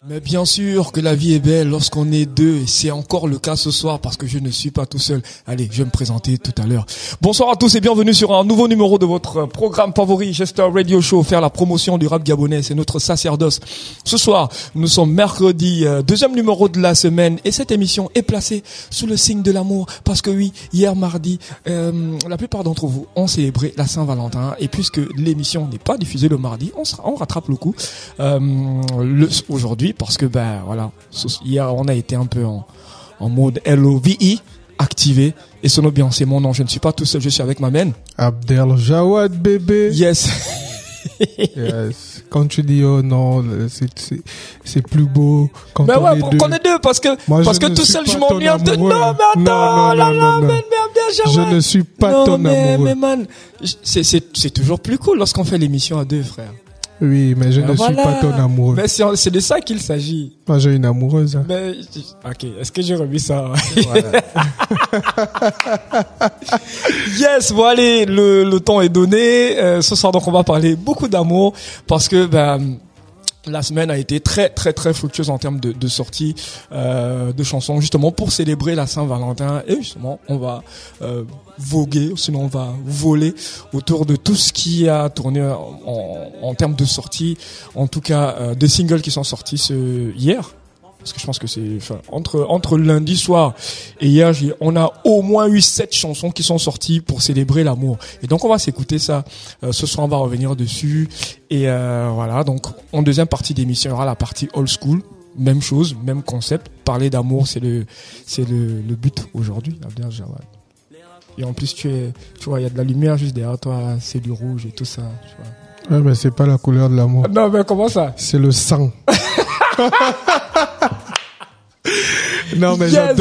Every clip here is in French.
Mais bien sûr que la vie est belle lorsqu'on est deux, et c'est encore le cas ce soir parce que je ne suis pas tout seul. Allez, je vais me présenter tout à l'heure. Bonsoir à tous et bienvenue sur un nouveau numéro de votre programme favori, Jester Radio Show, faire la promotion du rap gabonais, c'est notre sacerdoce. Ce soir, nous sommes mercredi, deuxième numéro de la semaine, et cette émission est placée sous le signe de l'amour parce que oui, hier mardi, la plupart d'entre vous ont célébré la Saint-Valentin, et puisque l'émission n'est pas diffusée le mardi, on rattrape le coup aujourd'hui parce que voilà, hier on a été un peu en mode LOVE activé, et Sono bien, c'est mon nom, je ne suis pas tout seul, je suis avec ma mène Abdel Jawad bébé. Yes. Yes. Quand tu dis oh non, c'est plus beau quand mais on ouais, est deux. qu'on est deux parce que tout seul je m'ennuie un peu. Non mais attends, je ne suis pas ton amoureux. Mais man, c'est toujours plus cool lorsqu'on fait l'émission à deux, frère. Oui, mais je ne suis pas ton amoureux. Mais c'est de ça qu'il s'agit. Moi, j'ai une amoureuse. Hein. Mais, ok, est-ce que j'ai remis ça? Voilà. Yes, bon allez, le temps est donné. Ce soir, donc, on va parler beaucoup d'amour parce que, la semaine a été très très très fructueuse en termes de sorties de chansons, justement pour célébrer la Saint-Valentin, et justement on va voguer, sinon on va voler autour de tout ce qui a tourné en termes de sorties, en tout cas des singles qui sont sortis hier. Parce que je pense que c'est entre lundi soir et hier, on a au moins eu 7 chansons qui sont sorties pour célébrer l'amour. Et donc on va s'écouter ça. Ce soir on va revenir dessus. Et voilà, donc en deuxième partie d'émission, il y aura la partie old school. Même chose, même concept. Parler d'amour, c'est le but aujourd'hui. Abdel Jawad. Et en plus tu vois, il y a de la lumière juste derrière toi, c'est du rouge et tout ça. Tu vois. Ouais, mais c'est pas la couleur de l'amour. Non, mais comment ça? C'est le sang. Non mais yes.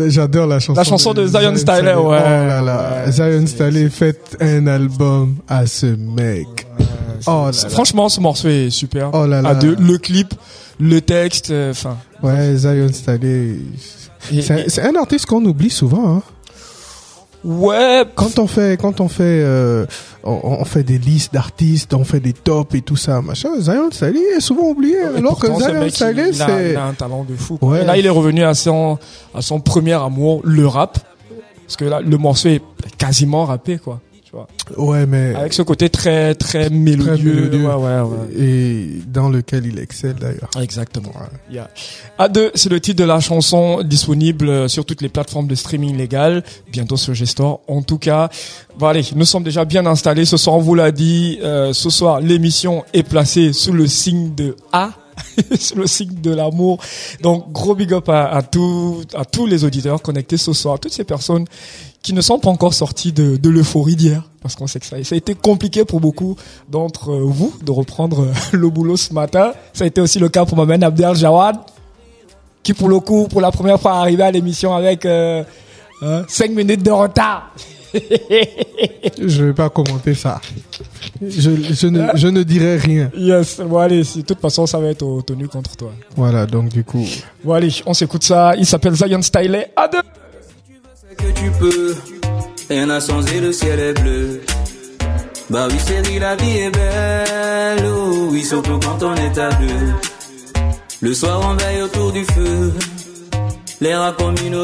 j'adore la chanson. La chanson de Zion Styler, ouais. Oh là là, ouais, Zion Styler fait un album à ce mec. Franchement, ce morceau est super. Oh là là. À deux, le clip, le texte, enfin. Ouais, Zion Styler. C'est un artiste qu'on oublie souvent, hein. Ouais. Quand on fait des listes d'artistes, on fait des tops et tout ça, machin, Zion Styler est souvent oublié, alors que Zion Styler, il a un talent de fou. Ouais. Et là, il est revenu à son premier amour, le rap. Parce que là, le morceau est quasiment rappé, quoi. Tu vois. Ouais, mais. Avec ce côté très, très mélodieux. Ouais. Et dans lequel il excelle, d'ailleurs. Exactement. Ouais. Yeah. A2, c'est le titre de la chanson, disponible sur toutes les plateformes de streaming légales, bientôt sur Gestor. En tout cas, voilà, nous sommes déjà bien installés. Ce soir, on vous l'a dit, ce soir, l'émission est placée sous le signe de A. Sur le signe de l'amour. Donc, gros big up à tous les auditeurs connectés ce soir, toutes ces personnes qui ne sont pas encore sorties de l'euphorie d'hier, parce qu'on sait que ça a été compliqué pour beaucoup d'entre vous de reprendre le boulot ce matin. Ça a été aussi le cas pour ma mère Abdel Jawad, qui pour le coup, pour la première fois, est arrivé à l'émission avec 5 minutes de retard. Je vais pas commenter ça. Je ne dirai rien. Yes, bon allez, de toute façon ça va être tenu contre toi. Voilà, donc du coup. Bon allez, on s'écoute ça. Il s'appelle Zion Styler. À deux. Que tu peux, rien à changer, le ciel est bleu. Bah oui chérie, la vie est belle. Oh oui, surtout quand on est à deux. Le soir on veille autour du feu.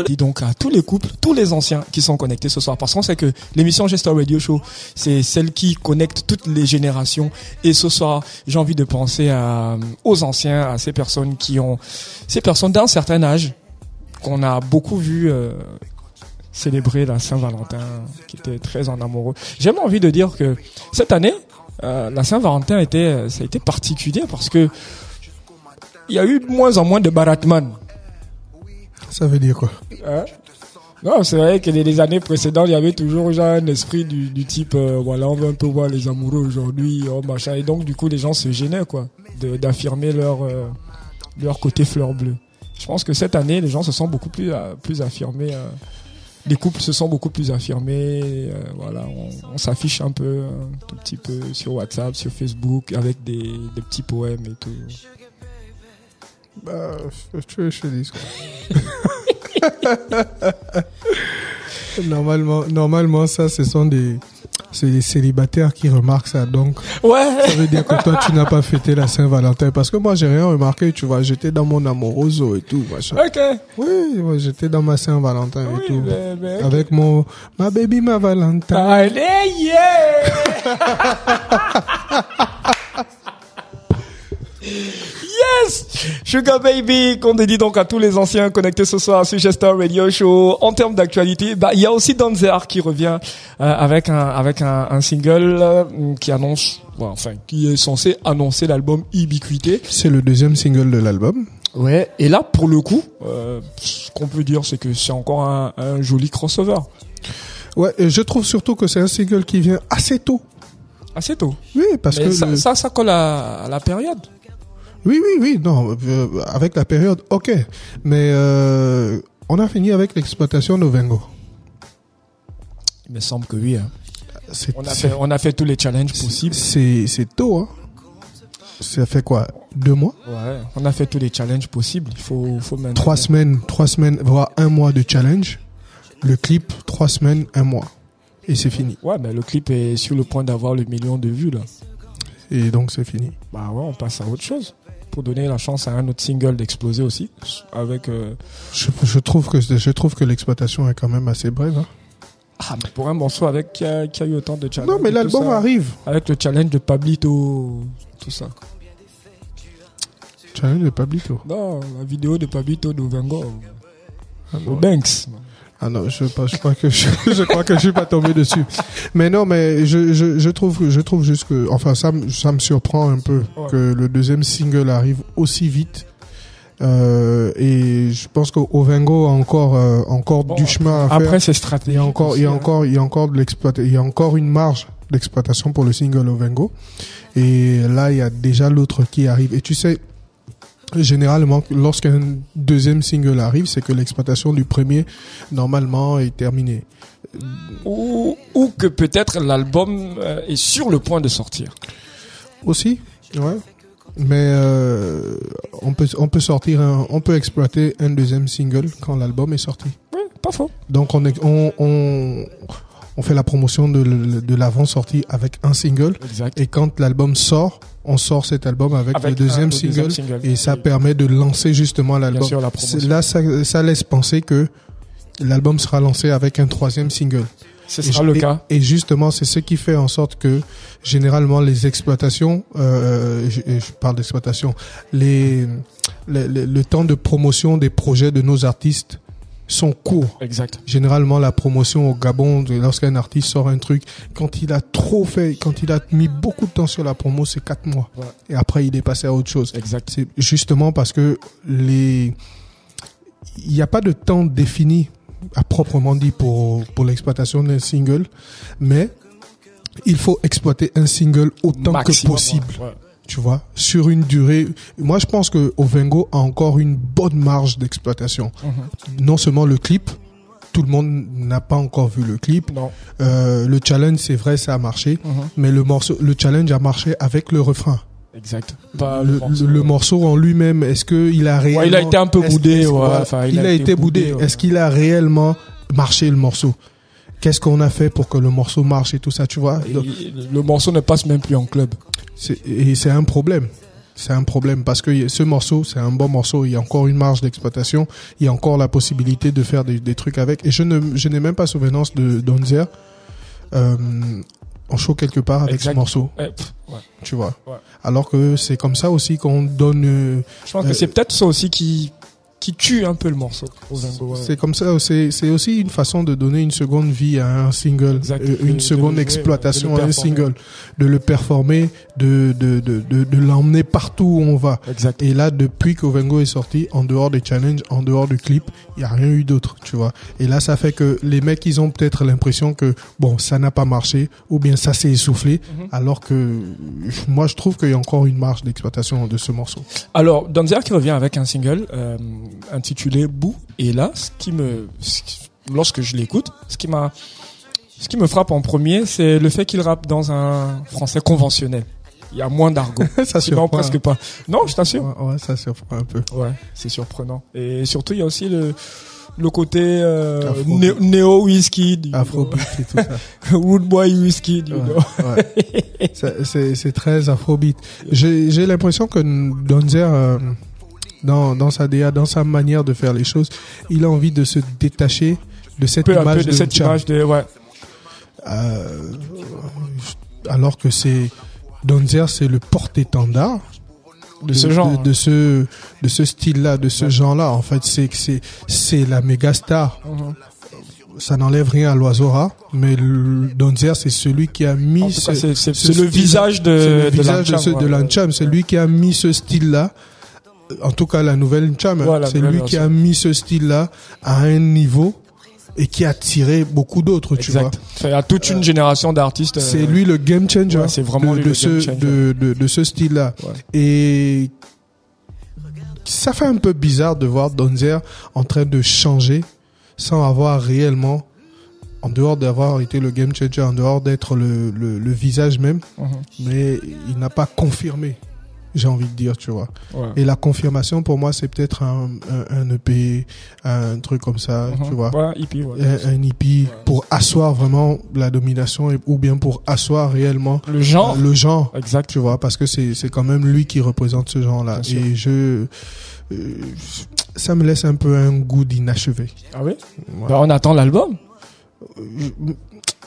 Dis donc à tous les couples, tous les anciens qui sont connectés ce soir, parce qu'on sait que l'émission Jester Radio Show, c'est celle qui connecte toutes les générations. Et ce soir, j'ai envie de penser aux anciens, à ces personnes d'un certain âge qu'on a beaucoup vu célébrer la Saint-Valentin, qui étaient très en amoureux. J'ai même envie de dire que cette année, la Saint-Valentin ça a été particulier parce que il y a eu de moins en moins de baratman. Ça veut dire quoi? Non, c'est vrai que les années précédentes, il y avait toujours un esprit du type, voilà, on veut un peu voir les amoureux aujourd'hui, machin. Et donc, du coup, les gens se gênaient, quoi, d'affirmer leur côté fleur bleue. Je pense que cette année, les gens se sont beaucoup plus affirmés. Les couples se sont beaucoup plus affirmés. Voilà, on s'affiche un tout petit peu sur WhatsApp, sur Facebook, avec des petits poèmes et tout. Tu veux que je te dise quoi? Normalement, ça, ce sont C'est les célibataires qui remarquent ça. Donc, Ouais. ça veut dire que toi, tu n'as pas fêté la Saint-Valentin. Parce que moi, j'ai rien remarqué, tu vois. J'étais dans mon amoroso et tout, machin. Ok. Oui, ouais, j'étais dans ma Saint-Valentin et Oui, tout. mais- Avec ma baby, ma Valentin. Allez, yeah! Yes! Sugar Baby, qu'on dédie donc à tous les anciens connectés ce soir sur Chester Radio Show. En termes d'actualité, il y a aussi Danzer qui revient avec un single qui annonce, qui est censé annoncer l'album Ubiquité. C'est le deuxième single de l'album. Ouais. Et là, pour le coup, ce qu'on peut dire, c'est que c'est encore un joli crossover. Ouais, et je trouve surtout que c'est un single qui vient assez tôt. Assez tôt. Oui, parce Mais que ça colle à la période. Oui, non, avec la période, ok. Mais on a fini avec l'exploitation d'Ovengo. Il me semble que oui. Hein. C'est- On a fait tous les challenges possibles. C'est tôt, hein. Ça fait quoi, 2 mois? Ouais, on a fait tous les challenges possibles. Il faut maintenant. 3 semaines, voire 1 mois de challenge. Le clip, 3 semaines, 1 mois. Et c'est fini. Ouais, mais le clip est sur le point d'avoir le 1 million de vues là. Et donc c'est fini. Bah ouais, on passe à autre chose pour donner la chance à un autre single d'exploser aussi avec. Je trouve que l'exploitation est quand même assez brève, hein. Ah, mais pour un morceau avec qui a eu autant de challenges. Non, mais et tout l'album ça, arrive. avec le challenge de Pablito, tout ça. Challenge de Pablito. Non, la vidéo de Pablito d'Ovengo. Ah, Au non. Banks. Ah non, je crois que je crois que je suis pas tombé dessus. Mais non, mais je trouve juste que, enfin, ça me surprend un peu Ouais. que le deuxième single arrive aussi vite. Et je pense qu'Ovengo a encore Bon, du chemin à faire. Après, c'est stratégique. Il y a encore une marge d'exploitation pour le single Ovengo. Et là, il y a déjà l'autre qui arrive. Et tu sais, généralement, lorsqu'un deuxième single arrive, c'est que l'exploitation du premier, normalement, est terminée. Ou que peut-être l'album est sur le point de sortir. Aussi, ouais. Mais on peut exploiter un deuxième single quand l'album est sorti. Oui, pas faux. Donc on fait la promotion de l'avant-sortie avec un single. Exact. Et quand l'album sort, on sort cet album avec le deuxième single. Et ça Oui. permet de lancer justement l'album. Bien sûr, la promotion. Là, ça laisse penser que l'album sera lancé avec un troisième single. Ce sera le cas. Et justement, c'est ce qui fait en sorte que généralement les exploitations, je parle d'exploitation, le temps de promotion des projets de nos artistes sont courts. Exact. Généralement, la promotion au Gabon, lorsqu'un artiste sort un truc, quand il a mis beaucoup de temps sur la promo, c'est 4 mois. Ouais. Et après, il est passé à autre chose. Exact. C'est justement parce que il n'y a pas de temps défini à proprement dit pour l'exploitation d'un single, mais il faut exploiter un single autant Maximum, que possible. ouais. Tu vois, sur une durée. Moi, je pense que Ovengo a encore une bonne marge d'exploitation. Non seulement le clip, tout le monde n'a pas encore vu le clip. Non. Le challenge, c'est vrai, ça a marché, mais le challenge a marché avec le refrain. Exact. Pas Le morceau en lui-même, est-ce que il a réellement... Ouais, il a été un peu boudé. il a été boudé. Ouais. Est-ce qu'il a réellement marché le morceau? Qu'est-ce qu'on a fait pour que le morceau marche et tout ça, tu vois? Donc, Le morceau ne passe même plus en club. c'est un problème. C'est un problème parce que ce morceau, c'est un bon morceau. Il y a encore une marge d'exploitation. Il y a encore la possibilité de faire des trucs avec. Et je n'ai même pas souvenance de Donzer en show quelque part avec Exact. ce morceau. Ouais. Tu vois. Ouais. Alors que c'est comme ça aussi qu'on donne... Je pense que c'est peut-être ça aussi qui tue un peu le morceau. Ouais. C'est comme ça, c'est aussi une façon de donner une seconde vie à un single, Exact. une De seconde le jouer, exploitation de le à un performer. single, de le performer, de l'emmener partout où on va. Exact. Et là, depuis qu'Ovengo est sorti, en dehors des challenges, en dehors du clip, il n'y a rien eu d'autre, tu vois. Et là, ça fait que les mecs, ils ont peut-être l'impression que, bon, ça n'a pas marché, ou bien ça s'est essoufflé, alors que moi, je trouve qu'il y a encore une marge d'exploitation de ce morceau. Alors, Donzer qui revient avec un single intitulé Bou. Et là, lorsque je l'écoute, ce qui me frappe en premier, c'est le fait qu'il rappe dans un français conventionnel. Il y a moins d'argot. Ça Sinon, surprend. presque pas. Non, je t'assure. Ouais, ça surprend un peu. Ouais, c'est surprenant. Et surtout, il y a aussi le côté Afrobeat. néo Wizkid, Afrobeat et tout ça. Woodboy Wizkid, you know. Ouais. C'est très afrobeat. J'ai l'impression que Donzer, dans sa DA, dans sa manière de faire les choses, il a envie de se détacher de cette Peu à image peu de cette Cham. image de ouais. Alors que Donzer, c'est le porte-étendard De ce genre. de ce style-là, de ce genre-là. En fait, c'est la méga star. Ça n'enlève rien à l'oiseau rare, mais Donzer, c'est celui qui a mis En tout cas, c'est ce le style- visage de de l'Ancham. C'est lui qui a mis ce style-là. En tout cas, la nouvelle Ncham, Ouais, la c'est nouvelle lui qui version. a mis ce style-là à un niveau et qui a attiré beaucoup d'autres, tu vois. Exact. Il y a toute une génération d'artistes. C'est lui le game changer ouais, c'est vraiment lui de le ce game changer. de ce style-là. Ouais. Et ça fait un peu bizarre de voir Donzer en train de changer sans avoir réellement, en dehors d'avoir été le game changer, en dehors d'être le visage même, mais il n'a pas confirmé, j'ai envie de dire, tu vois. Ouais. Et la confirmation pour moi, c'est peut-être un EP, un truc comme ça, tu vois. Ouais, hippie, ouais. Un hippie pour asseoir vraiment la domination ou bien pour asseoir réellement Le genre. le genre, Exact. tu vois, parce que c'est quand même lui qui représente ce genre-là. Bien sûr. Et ça me laisse un peu un goût d'inachevé. Ah oui? Ouais. Bah, on attend l'album.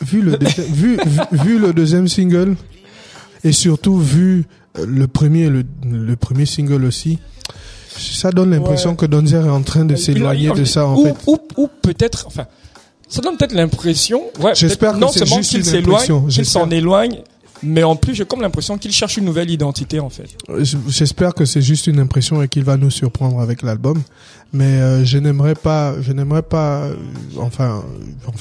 Vu le deuxième single et surtout vu le premier single aussi, ça donne l'impression Ouais. que Donzer est en train de s'éloigner de ça, en fait. Ou peut-être, enfin, ça donne peut-être l'impression, ouais, J'espère peut-être que non c'est seulement juste qu'il une s'éloigne, impression, qu'il j'espère. s'en éloigne, mais en plus, j'ai comme l'impression qu'il cherche une nouvelle identité, en fait. J'espère que c'est juste une impression et qu'il va nous surprendre avec l'album. Mais je n'aimerais pas, enfin,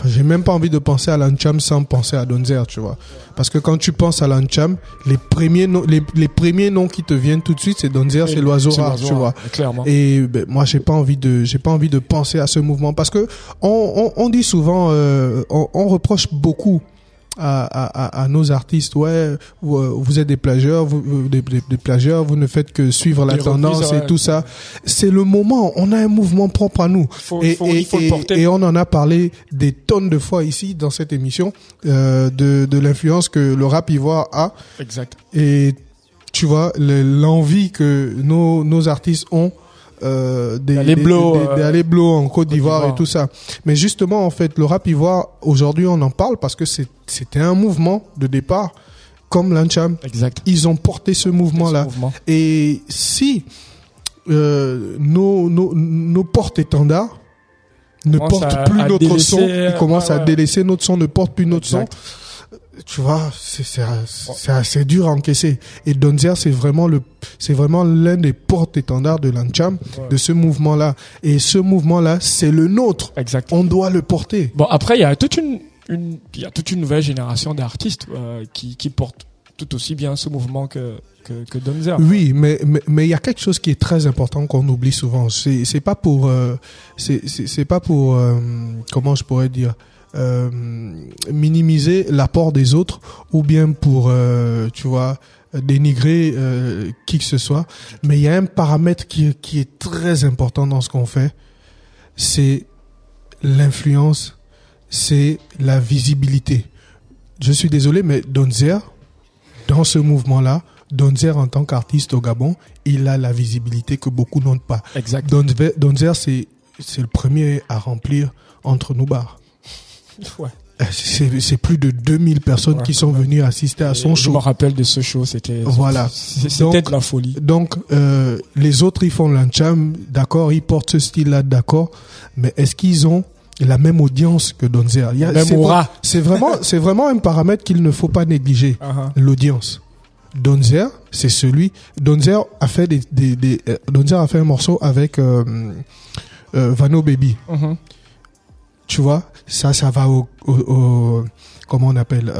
j'ai même pas envie de penser à l'Ancham sans penser à Donzer, tu vois. Parce que quand tu penses à l'Ancham, les premiers noms qui te viennent tout de suite, c'est Donzer, c'est l'oiseau rare, tu vois. Clairement. Et ben, moi, j'ai pas envie de penser à ce mouvement parce que on dit souvent, on reproche beaucoup à nos artistes, ouais, vous êtes des plagieurs, des plagieurs, vous ne faites que suivre la Des tendance reprises, ouais. et tout ça. C'est le moment, on a un mouvement propre à nous. Il faut le porter. Et on en a parlé des tonnes de fois ici dans cette émission de l'influence que le rap ivoire a. Exact. Et tu vois l'envie que nos artistes ont d'aller blow en Côte d'Ivoire et tout ça. Mais justement, en fait, le rap ivoire, aujourd'hui, on en parle parce que c'était un mouvement de départ comme l'Ancham. Exact. Ils ont porté ce mouvement-là. mouvement. Et si nos porte-étendards ne Commence portent à plus notre délaisser, son, ils commencent à ouais. délaisser notre son, ne portent plus notre Exact. son. Tu vois, c'est assez dur à encaisser. Et Donzer, c'est vraiment l'un des porte-étendards de l'Ancham, Ouais. de ce mouvement-là. Et ce mouvement-là, c'est le nôtre. Exact. On doit le porter. Bon, après, il y a toute une nouvelle génération d'artistes qui portent tout aussi bien ce mouvement que Donzer. Oui, mais il y a quelque chose qui est très important qu'on oublie souvent. C'est pas pour comment je pourrais dire, minimiser l'apport des autres ou bien pour tu vois, dénigrer qui que ce soit, mais il y a un paramètre qui est très important dans ce qu'on fait, c'est l'influence, c'est la visibilité. Je suis désolé, mais Donzer, dans ce mouvement-là, Donzer en tant qu'artiste au Gabon, il a la visibilité que beaucoup n'ont pas. Exact. Donzer, c'est le premier à remplir Entre nous bars. Ouais. C'est plus de 2000 personnes qui sont venues assister à son Je show. me rappelle de ce show, c'était Voilà. c'était de la folie. Donc les autres ils font l'Ancham, d'accord, ils portent ce style-là, d'accord, mais est-ce qu'ils ont la même audience que Donzer? C'est vraiment un paramètre qu'il ne faut pas négliger. L'audience. Donzer, c'est celui. Donzer a fait Donzer a fait un morceau avec Vano Baby. Tu vois, ça va au comment on appelle,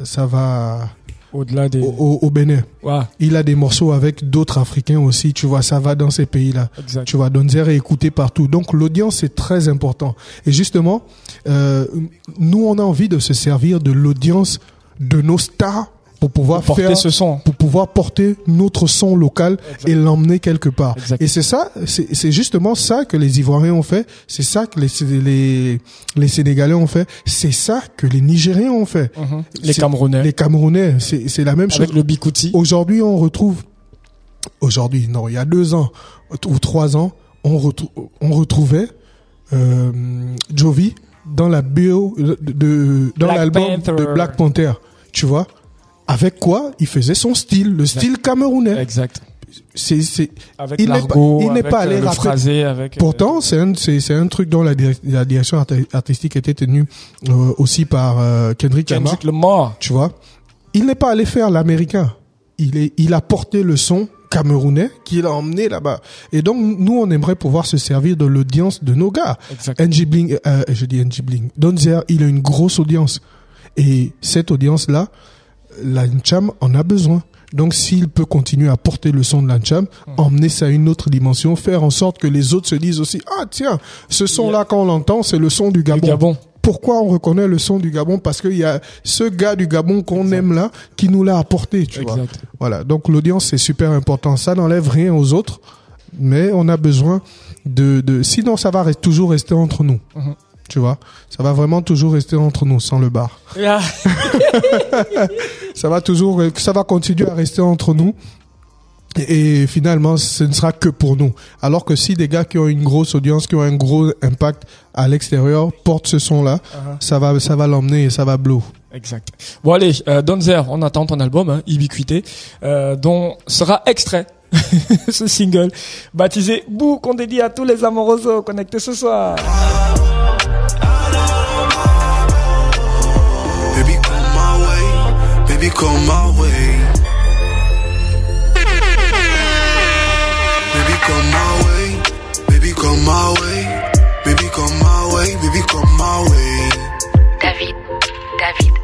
ça va au-delà des au Bénin. Ouais. Il a des morceaux avec d'autres Africains aussi, tu vois, ça va dans ces pays-là. Exact. Tu vois, Donzer est écouté partout. Donc l'audience c'est très important. Et justement, nous on a envie de se servir de l'audience de nos stars pour pouvoir porter ce son. pour pouvoir porter notre son local Exact. et l'emmener quelque part. Exact. Et c'est ça, c'est justement ça que les Ivoiriens ont fait, c'est ça que les Sénégalais ont fait, c'est ça que les Nigériens ont fait. Les C'est- Camerounais. Les Camerounais, c'est la même Avec chose. le Bikouti. Aujourd'hui, il y a 2 ans ou 3 ans, on retrouvait Jovi dans la bio dans Black l'album Panther. de Black Panther, tu vois. Avec quoi il faisait son style, le style camerounais. Exact. C'est Avec il n'est l'argot, pas- il n'est avec pas allé le rapper. phrasé, avec... Pourtant, c'est un truc dont la direction artistique était tenue aussi par Kendrick Lamar, Kendrick Lamar. tu vois. Il n'est pas allé faire l'américain. Il a porté le son camerounais qu'il a emmené là-bas. Et donc, nous, on aimerait pouvoir se servir de l'audience de nos gars. Exact. NG Bling, je dis NG Bling. Donzer, il a une grosse audience. Et cette audience-là, l'Ancham en a besoin. Donc, s'il peut continuer à porter le son de l'Ancham, emmener ça à une autre dimension, faire en sorte que les autres se disent aussi, ah, tiens, ce son-là, quand on l'entend, c'est le son du Le Gabon. Gabon. Pourquoi on reconnaît le son du Gabon? Parce qu'il y a ce gars du Gabon qu'on aime là, qui nous l'a apporté, tu vois. Exact. Voilà. Donc, l'audience, c'est super important. Ça n'enlève rien aux autres, mais on a besoin sinon ça va toujours rester entre nous. Tu vois, ça va vraiment toujours rester entre nous, sans le bar. Ah. Ça va continuer à rester entre nous. Et finalement, ce ne sera que pour nous. Alors que si des gars qui ont une grosse audience, qui ont un gros impact à l'extérieur, portent ce son-là, ça va l'emmener et ça va blow. Exact. Bon allez, Donzer, on attend ton album, hein, Ubiquité, dont sera extrait ce single baptisé Bou, qu'on dédie à tous les amorosos connectés ce soir. Baby, come my way. Baby, come my way. Baby, come my way. Baby, come my way. Baby, come my way. Baby, come my way. David,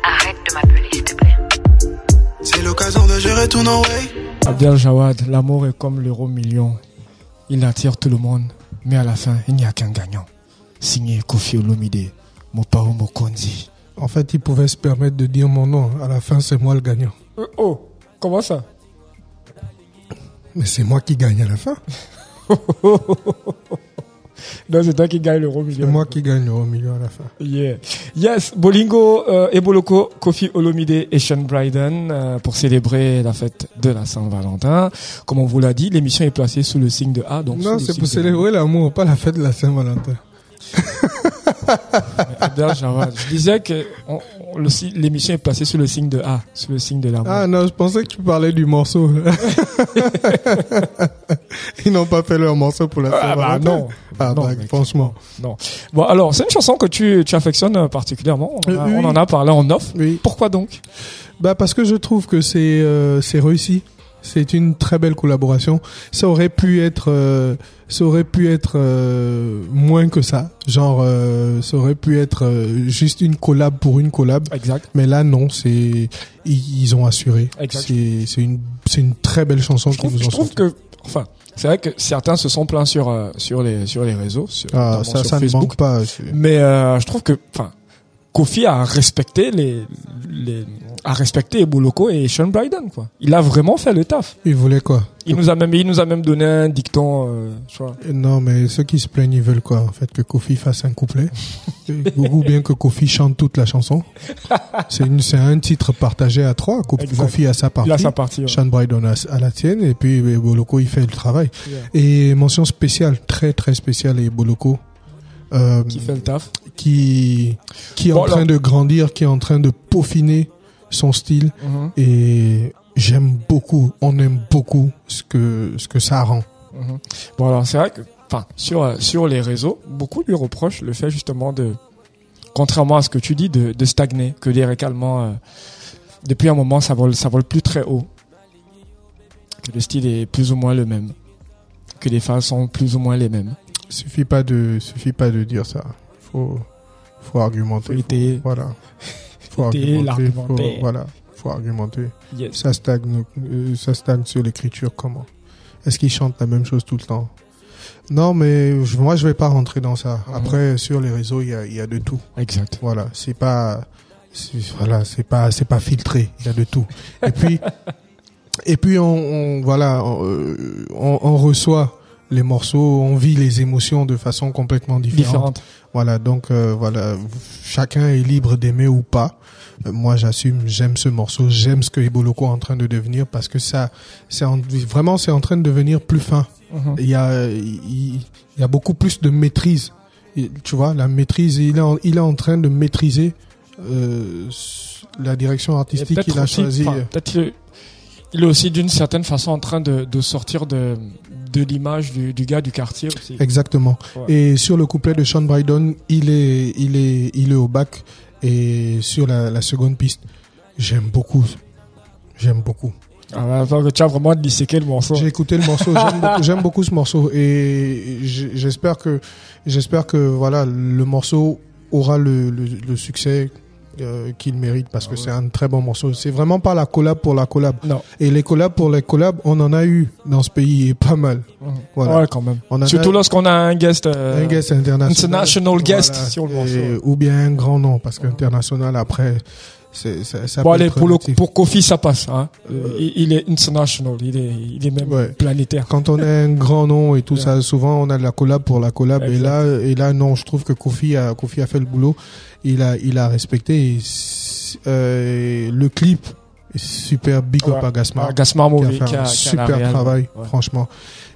arrête de m'appeler, s'il te plaît. C'est l'occasion de gérer tout no way. Abdel Jawad, l'amour est comme l'euro million. Il attire tout le monde, mais à la fin, il n'y a qu'un gagnant. Signé Kofi Olomide, Mopao Mokonzi. En fait, il pouvait se permettre de dire mon nom. À la fin, c'est moi le gagnant. Oh, comment ça? Mais c'est moi qui gagne à la fin. Non, c'est toi qui gagne l'euro million. C'est moi qui gagne au milieu à la fin. Yeah. Yes, Bolingo et Boloko, Kofi Olomide et Sean Bryden pour célébrer la fête de la Saint-Valentin. Comme on vous l'a dit, l'émission est placée sous le signe de A. Donc Non, sous le c'est signe pour de célébrer l'amour, pas la fête de la Saint-Valentin. Abdel Jawad, je disais que l'émission est placée sous le signe de A, sous le signe de l'amour. Ah non, je pensais que tu parlais du morceau. Ils n'ont pas fait leur morceau pour la Saint-Valentin. non. Ah Non, bah, mec. franchement. Non. Bon, alors, c'est une chanson que tu affectionnes particulièrement. Oui. On en a parlé en off. Oui. Pourquoi donc? Bah parce que je trouve que c'est réussi. C'est une très belle collaboration. Ça aurait pu être moins que ça. Genre ça aurait pu être juste une collab pour une collab. Exact. Mais là non, ils ont assuré. Exact. C'est une très belle chanson Je qu'ils nous ont trouve sortie. que, enfin, c'est vrai que certains se sont plaints sur les réseaux, notamment sur Ça ne Facebook. manque pas. Mais je trouve que, enfin, Kofi a respecté a respecté Eboloko et Sean Bryden, quoi. Il a vraiment fait le taf. Ils voulaient quoi? Il nous a même donné un dicton, tu vois. Non, mais ceux qui se plaignent, ils veulent quoi? En fait, que Kofi fasse un couplet. Ou bien que Kofi chante toute la chanson. C'est un titre partagé à 3. Exact. Kofi a sa partie. Il a sa partie. Ouais. Sean Bryden a la tienne. Et puis, Boloko, il fait le travail. Yeah. Et mention spéciale, très, très spéciale, et Boloko. Qui fait le taf. Qui est Bon, en train alors- de grandir, qui est en train de peaufiner son style. Mhm. Et j'aime beaucoup, on aime beaucoup ce que ça rend. Mhm. Bon, alors, c'est vrai que, enfin, sur les réseaux, beaucoup lui reprochent le fait justement contrairement à ce que tu dis, de stagner, que lyricalement, depuis un moment, ça vole plus très haut. Que le style est plus ou moins le même. Que les phases sont plus ou moins les mêmes. Suffit pas de dire ça. Faut argumenter. Faut étayer. Voilà. Faut Étayer argumenter. l'argumentaire. Faut argumenter. Yes. Ça stagne sur l'écriture comment? Est-ce qu'ils chantent la même chose tout le temps? Non, mais moi je vais pas rentrer dans ça. Mhm. Après, sur les réseaux, il y a de tout. Exact. Voilà. C'est pas, Voilà, c'est pas filtré, il y a de tout. Et puis on reçoit les morceaux, on vit les émotions de façon complètement différente. Voilà, donc voilà, chacun est libre d'aimer ou pas. Moi, j'assume, j'aime ce morceau, j'aime ce que Ebo Loco est en train de devenir parce que c'est en train de devenir plus fin. Il y a beaucoup plus de maîtrise. Et, tu vois, la maîtrise, il est en train de maîtriser la direction artistique qu'il a choisie. Peut-être il est aussi d'une certaine façon en train de sortir de l'image du gars du quartier aussi. Exactement. Ouais. Et sur le couplet de Sean Brydon, il est au bac. Et sur la seconde piste, j'aime beaucoup. Ah, tu as vraiment disséqué le morceau. J'ai écouté le morceau, j'aime beaucoup ce morceau et j'espère que voilà, le morceau aura le succès qu'il mérite parce que c'est un très bon morceau. C'est vraiment pas la collab pour la collab. Non. Et les collabs pour les collabs, on en a eu dans ce pays et pas mal. Voilà. Ouais, quand même. Surtout lorsqu'on a un guest international guest sur le morceau. Ou bien un grand nom parce qu'international après ça bon allez, pour Kofi ça passe hein. Il est international, il est même planétaire. Quand on a un grand nom et tout ça, souvent on a de la collab pour la collab. Exact. Et là non, je trouve que Kofi a fait le boulot. Il a respecté le clip est super, big up à Gasmar. Gasmar Movie qui a fait un super travail, franchement.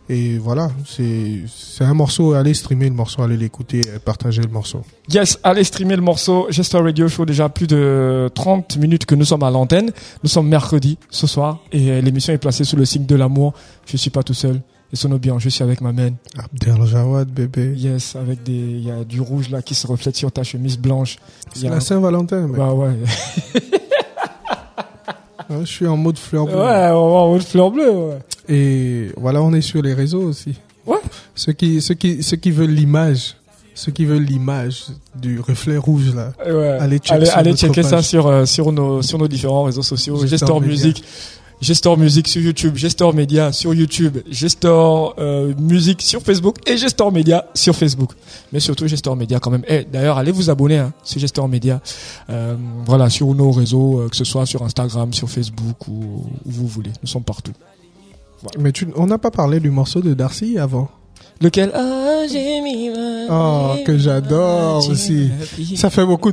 Et voilà, c'est un morceau, allez streamer le morceau, allez l'écouter, partager le morceau. Yes, allez streamer le morceau. Gestor Radio Show, déjà plus de 30 minutes que nous sommes à l'antenne. Nous sommes mercredi ce soir et l'émission est placée sous le signe de l'amour. Je suis pas tout seul. Et sonne bien, je suis avec ma main. Abdel Jawad, bébé. Yes, avec il y a du rouge là qui se reflète sur ta chemise blanche. C'est la Saint-Valentin, mec. Bah ouais. Je suis en mode fleur bleue. Ouais, en mode fleur bleue, ouais. Et voilà, on est sur les réseaux aussi. Ouais. Ceux qui veulent l'image, du reflet rouge là. Ouais. Allez checker ça sur nos différents réseaux sociaux. Gestor Music. Gestor Music sur YouTube, Gestor Media sur YouTube, Gestor Music sur Facebook et Gestor Media sur Facebook. Mais surtout Gestor Media quand même. D'ailleurs, allez vous abonner sur Gestor Media. Voilà, sur nos réseaux, que ce soit sur Instagram, sur Facebook ou où vous voulez. Nous sommes partout. Voilà. Mais on n'a pas parlé du morceau de Darcy avant. Lequel? Que j'adore aussi. Ça fait beaucoup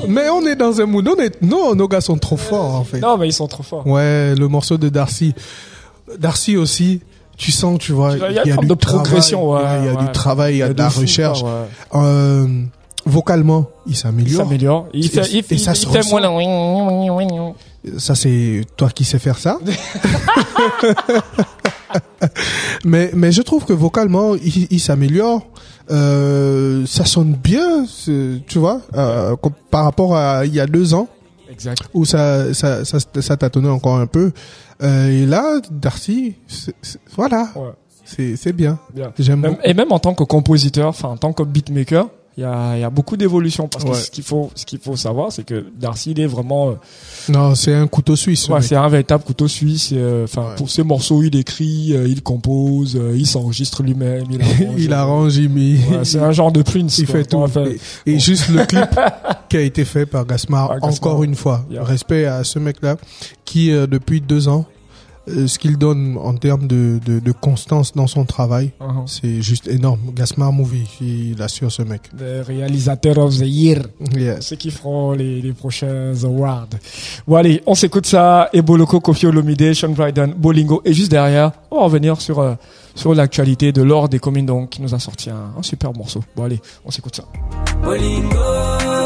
mais on est dans un mood. Non, nos gars sont trop forts en fait. Non, mais ils sont trop forts. Ouais, le morceau de Darcy aussi, tu sens, tu vois, il y a une forme de progression. Il y a du travail, il y a de la recherche. Vocalement, il s'améliore. Il fait moins. Ça, c'est toi qui sais faire ça. mais je trouve que vocalement, il s'améliore. Ça sonne bien, tu vois, par rapport à il y a 2 ans. Exact. Où ça tâtonnait encore un peu. Et là, Darcy, voilà. Ouais. C'est bien. J'aime beaucoup. Et même en tant que compositeur, en tant que beatmaker, il y a beaucoup d'évolution parce que ce qu'il faut savoir, c'est que Darcy, il est vraiment non, c'est un couteau suisse. Ouais, c'est un véritable couteau suisse. Pour ses morceaux, il écrit, il compose, il s'enregistre lui-même, il arrange, il met. Ouais, c'est un genre de Prince. Il fait tout. Et juste le clip qui a été fait par Gasmar, encore une fois. Respect à ce mec-là qui depuis 2 ans, ce qu'il donne en termes de constance dans son travail, c'est juste énorme. Gasmar Movie, il assure ce mec. Le réalisateur of the year. Yeah. Ceux qui feront les prochains awards. Bon allez, on s'écoute ça. Ebo Loco, Koffi Olomide, Sean Brydon, Bolingo. Et juste derrière, on va revenir sur l'actualité de Lord des Communes, donc, qui nous a sorti un super morceau. Bon allez, on s'écoute ça. Bolingo,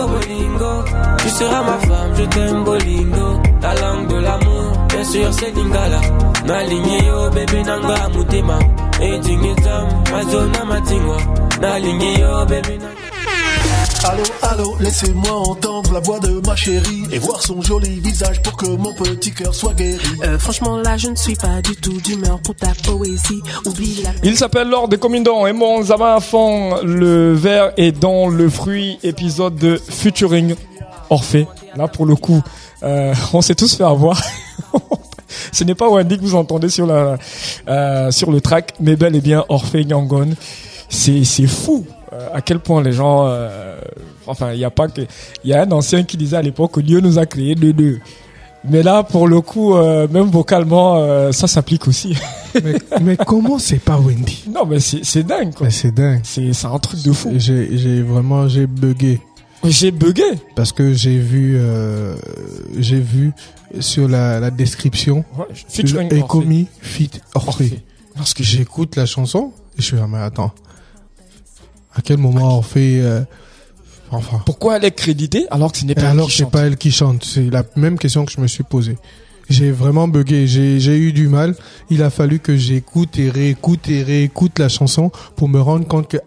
Bolingo, tu seras ma femme, je t'aime Bolingo, la langue de l'amour, bien sûr c'est Lingala. Na ligne yo bébé nanga mutema, et dingitam, mazona matingwa. Na ligne yo bébé nanga. Allô, laissez-moi entendre la voix de ma chérie et voir son joli visage pour que mon petit cœur soit guéri. Franchement là je ne suis pas du tout d'humeur pour ta poésie. Oublie la... Il s'appelle Lord des Comindons et mon Zama à fond. Le verre est dans le fruit, épisode de Featuring Orphée. Là pour le coup, on s'est tous fait avoir. Ce n'est pas Wendy que vous entendez sur le track, mais bel et bien Orphée Yangon. C'est fou. À quel point les gens Enfin, il y a pas que, il y a un ancien qui disait à l'époque que Dieu nous a créé deux. Mais là, pour le coup, même vocalement, ça s'applique aussi. mais comment c'est pas Wendy? Non, mais c'est dingue, quoi. Mais c'est dingue. C'est un truc de fou. J'ai bugué. J'ai bugué. Parce que j'ai vu sur la description, Featuring Ekomi fit Orphée. Parce que J'écoute la chanson et je suis là, mais attends. À quel moment Orphée, enfin. Pourquoi elle est créditée alors que ce n'est pas elle alors qui que c'est chante? pas elle qui chante? C'est la même question que je me suis posée. J'ai vraiment bugué, j'ai eu du mal. Il a fallu que j'écoute et réécoute la chanson pour me rendre compte que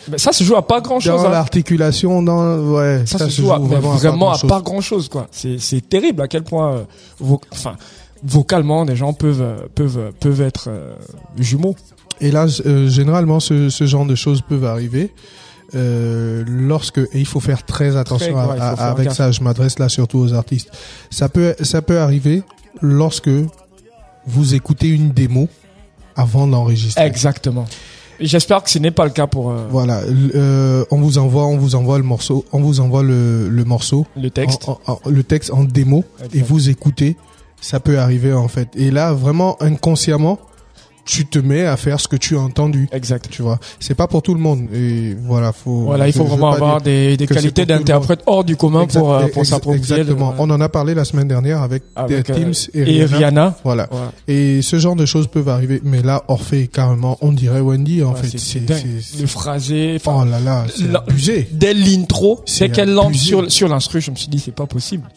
Mais ça se joue à pas grand chose. dans l'articulation, Ça se joue vraiment à pas grand chose, quoi. C'est terrible à quel point vocalement des gens peuvent être jumeaux. Et là, généralement, ce genre de choses peuvent arriver. Et il faut faire très attention avec ça. Je m'adresse là surtout aux artistes. Ça peut arriver lorsque vous écoutez une démo avant d'enregistrer. Exactement. Et j'espère que ce n'est pas le cas pour. Voilà. On vous envoie le morceau. On vous envoie le morceau. Le texte. Le texte en démo. Exact. Et vous écoutez. Ça peut arriver en fait. Et là, vraiment inconsciemment, tu te mets à faire ce que tu as entendu. Exact. Tu vois, c'est pas pour tout le monde. Et voilà, il faut vraiment avoir des qualités d'interprète hors du commun pour s'approprier. Exactement. On en a parlé la semaine dernière avec Teams et Rihanna. Voilà. Et ce genre de choses peuvent arriver. Mais là, Orphée, carrément, on dirait Wendy, en fait. C'est dingue. Le phrasé. Oh là là, c'est abusé. Dès l'intro, dès qu'elle lance abusé. sur l'instru, je me suis dit, c'est pas possible.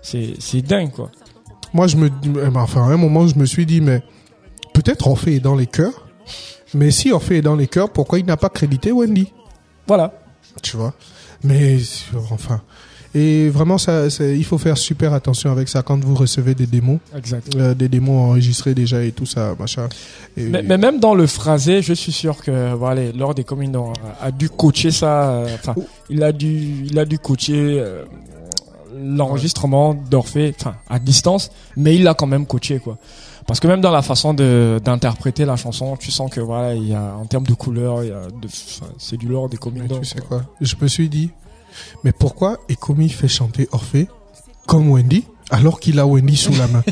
C'est dingue, quoi. Moi, à un moment, je me suis dit, mais peut-être Orphée est dans les chœurs. Mais si Orphée est dans les chœurs, pourquoi il n'a pas crédité Wendy? Voilà. Tu vois. Mais, enfin. Et vraiment, il faut faire super attention avec ça quand vous recevez des démos. Exact. Des démos enregistrées déjà et tout ça, machin. Mais même dans le phrasé, je suis sûr que, Lord des Communes a dû coacher ça, il a dû coacher, l'enregistrement d'Orphée, à distance, mais il l'a quand même coaché, quoi. Parce que même dans la façon d'interpréter la chanson, tu sens que il y a, en termes de couleur, c'est du Lord des Communes. Tu sais quoi? Je me suis dit, mais pourquoi Ekomi fait chanter Orphée comme Wendy alors qu'il a Wendy sous la main?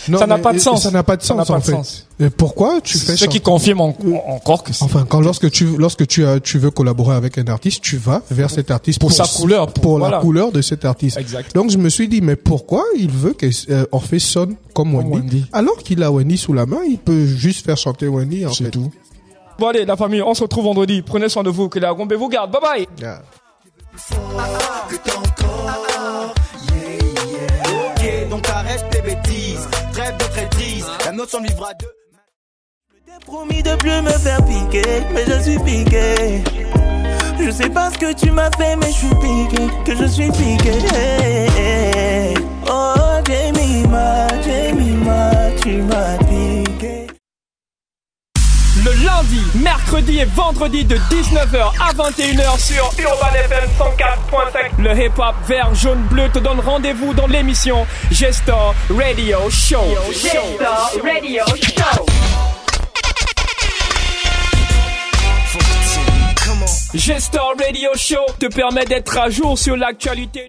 Non, ça n'a pas de sens. Ça n'a pas de sens, en fait. Mais pourquoi tu fais ce qui confirme encore que lorsque tu veux collaborer avec un artiste, tu vas vers cet artiste pour sa couleur, pour la couleur de cet artiste. Exact. Donc je me suis dit, mais pourquoi il veut que Orphée sonne comme Wendy alors qu'il a Wendy sous la main? Il peut juste faire chanter Wendy, en fait. C'est tout. Bon allez, la famille, on se retrouve vendredi. Prenez soin de vous, que la Gombe vous garde. Bye bye. Yeah. Ok, donc arrête tes bêtises, trêve de traîtrise, la note s'en livre à deux. Je t'ai promis de plus me faire piquer, mais je suis piqué. Je sais pas ce que tu m'as fait, mais je suis piqué, que je suis piqué. Oh, Jemima, tu m'as piqué. Le lundi, mercredi et vendredi de 19h à 21h sur Urban FM 104.5. Le hip-hop vert, jaune, bleu te donne rendez-vous dans l'émission Gestor Radio Show. Gestor Radio Show. Gestor Radio Show te permet d'être à jour sur l'actualité.